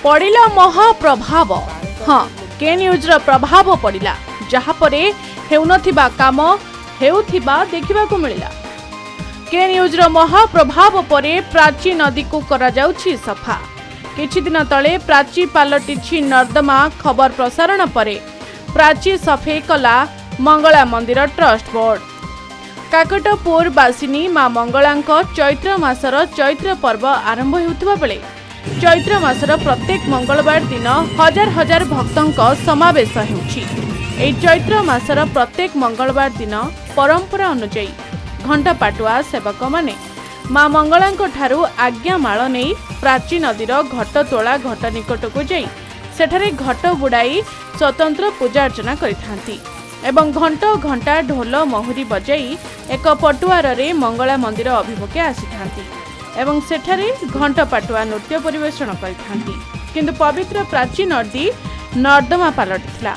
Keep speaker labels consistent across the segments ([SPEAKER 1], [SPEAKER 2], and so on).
[SPEAKER 1] पड़िला महाप्रभाव। हाँ, के न्यूज रो प्रभाव पड़िला, जहा परे हेउनथिबा काम हेउथिबा देखिबाकू मिलिला। के न्यूज रो महाप्रभाव परे प्राची नदी को करा जाउछि सफा। किछि दिन तले प्राची पालटिछि नर्दमा। खबर प्रसारण परे प्राची सफेई कला मंगला मंदिर ट्रस्ट बोर्ड। काकटपुर बासिनी मां मंगलांक चैत्र मासर चैत्र पर्व आरंभ हेउथिबा बेले चैत्र मासर प्रत्येक मंगलवार दिन हजार हजार भक्तंक समावेश हेउछि। एई चैत्र मासर प्रत्येक मंगलवार दिन परंपरा अनुसार घंटा पाटुआ सेवक माने मां मंगलांक ठारू आज्ञा माळ नै प्राची नदीर घट तोला घट निकट को जाई सेठारे घट बुड़ाई स्वतंत्र पूजा अर्चना करिथांती एवं घंट घंटा ढोल महुरी बजाई एक पटुआर रे मंगला मंदिर अभिमुखे आसीथांती एवं सेठारे घंट पाटुआ नृत्य परिवेषण करिथांती। किंतु पवित्र प्राची नदी नर्दमा पालटिथिला।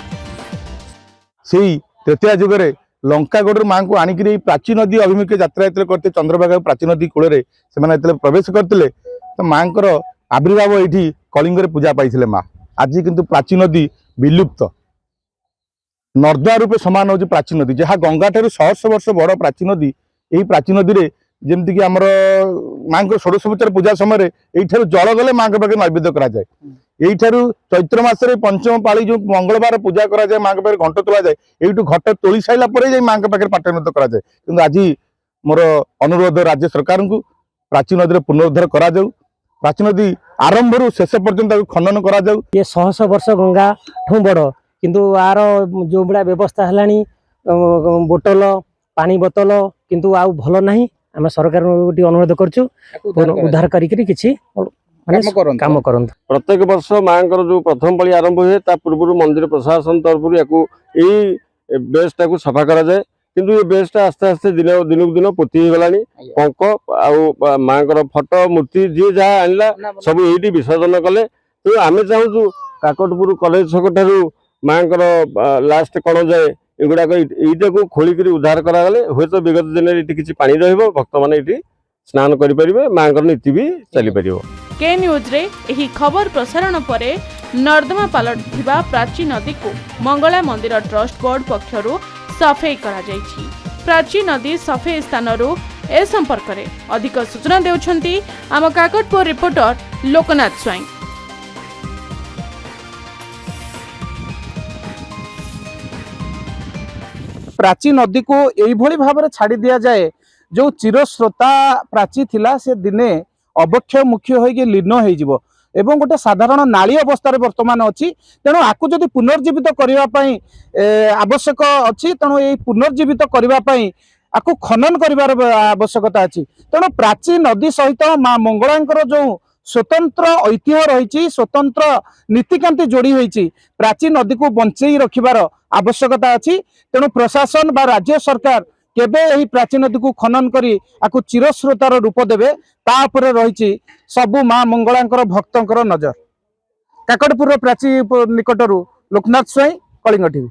[SPEAKER 2] सेही तृतीय जुगरे लंकागढ़ माँ को आणिक प्राची नदी अभिमुखे यात्रा करते चंद्रभागा प्राची नदी कूल से प्रवेश करते तो माँ आविर्भाव ये कलिंग पूजा पाई माँ। आज किंतु प्राची नदी विलुप्त नर्दमा रूपे सामान होची प्राची नदी जहाँ गंगा ठारू 100 वर्ष बड़ प्राची नदी। यही प्राची नदी रे जमती आमर माँ को षोडशोपचार पूजा समय यही जल गले माँ के पाखे नैवेद्य कराए। यही चैत्र मासरे पंचम पाली जो मंगलवार पूजा कराए माँ के पाखे घंट तोला जाए यू घट तोली सारा पर माँ के पाखे पाठ नृत्य कराए। कि आज मोर अनुरोध राज्य सरकार को प्राची नदी पुनरुद्धार करा जाऊ। प्राची नदी आरंभ शेष पर्यंत खनन करा जाऊ।
[SPEAKER 3] ये 100 वर्ष गंगा ठू बड़ किंतु आर जो बड़ा व्यवस्था है बोतल पानी बोतल किंतु आउ भल ना आम सरकार अनुरोध करूँ उद्धार करी किसी काम कर।
[SPEAKER 4] प्रत्येक वर्ष माँ जो प्रथम पाली आरंभ हुए पूर्व मंदिर प्रशासन तरफ यही बेसटा को सफा करा जाए किंतु ये बेसटा आस्ते आस्ते दिन को दिन पोती गलानी पंक आ माँ फटो मूर्ति जी जहाँ आनला सब ये विसर्जन कले। तो आम चाहूँ काकटपुर कॉलेज छक ठारू माँ लास्ट कण जाए एगुड़ाक यहीटा को खोलिक उद्धार करागले हुए तो विगत दिन ये किसी पानी भक्त मैंने स्नान करें माँ नीति भी चली पार।
[SPEAKER 1] के न्यूज रे एही खबर प्रसारण परे नर्दमा पालटिथिबा प्राची नदी को मंगला मंदिर ट्रस्ट बोर्ड पक्षरु सफेई करा जायछि। प्राची नदी सफेई स्थानरु ए संपर्क रे अधिक सूचना देउछंती आम काकटपुर रिपोर्टर लोकनाथ स्वाई।
[SPEAKER 5] प्राची नदी को यही भाव में छाड़ी दिया जाए जो चिरस्रोता प्राची थिला से दिने अवक्षय मुख्य होगी लीन हो एवं गोटे साधारण नाली अवस्था वर्तमान अच्छी तेणु आपको जब पुनर्जीवित करने आवश्यक अच्छी तेणु ये पुनर्जीवित करने आपको खनन कर आवश्यकता अच्छी। तेणु प्राची नदी सहित माँ मंगलांकर जो स्वतंत्र ऐतिह्य रही स्वतंत्र नीतिकांति जोड़ी होती प्राची नदी को बंचई रखिबार आवश्यकता अच्छी। तेणु प्रशासन बा राज्य सरकार केबे यही प्राची नदी को खनन करी आकु चिरस्रोतार रूप देवे तापर रही सबु माँ मंगलांकर भक्तंकर नजर। काकटपुर प्राची निकटरू लोकनाथ स्वाई, कलिंग टीवी।